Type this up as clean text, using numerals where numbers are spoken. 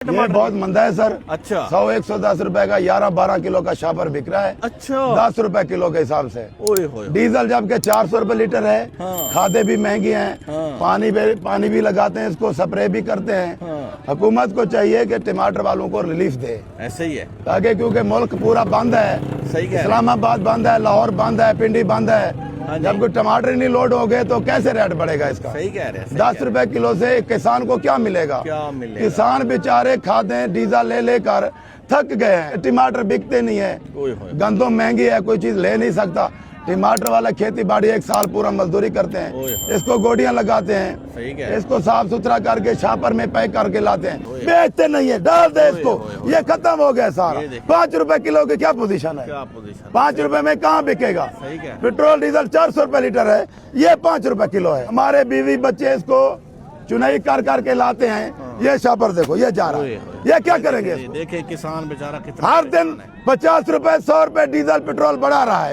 ये बहुत मंदा है सर। अच्छा 100-110 रुपए का 11-12 किलो का शापर बिक रहा है। अच्छा 10 रुपए किलो के हिसाब से। ओए होए डीजल जबकि 400 रुपए लीटर है। हाँ। खादें भी महंगी हैं। हाँ। पानी भी लगाते हैं, इसको स्प्रे भी करते हैं। हाँ। हुकूमत को चाहिए कि टमाटर वालों को रिलीफ दे, ऐसे ही है। ताकि क्योंकि मुल्क पूरा बंद है। सही कह रहे हैं। इस्लामाबाद बंद है, लाहौर बंद है, पिंडी बंद है। हाँ जी। जब कोई टमाटर नहीं लोड हो गए तो कैसे रेट बढ़ेगा इसका? सही कह रहे हैं। 10 रुपए किलो से किसान को क्या मिलेगा? क्या मिलेगा? किसान बेचारे खादें डीजल ले लेकर थक गए हैं। टमाटर बिकते नहीं है, ओए होए। गंदम महंगी है, कोई चीज ले नहीं सकता। टमाटर वाला खेती बाड़ी एक साल पूरा मजदूरी करते ओए हैं, होए। इसको गोडियां लगाते सही हैं, कह रहे हैं। इसको साफ सुथरा करके छापर में पैक करके लाते हैं, ओए। बेचते नहीं है, डाल दे इसको। ओए, ओए। ये खत्म हो गया सारा। ये देखिए। 5 रुपए किलो की क्या पोजीशन है? क्या पोजीशन? 5 रुपए में कहाँ बिकेगा? सही कह रहे हैं। पेट्रोल डीजल 400 रुपए लीटर है, ये 5 रुपए किलो है। हमारे बीवी बच्चे इसको चुनाई कर करके लाते हैं। ये शापर देखो, ये जा रहा है, ये क्या करेंगे इसको? देखिए किसान बेचारा कितना हर दिन 50 रुपए 100 रुपए डीजल पेट्रोल बढ़ा रहा है।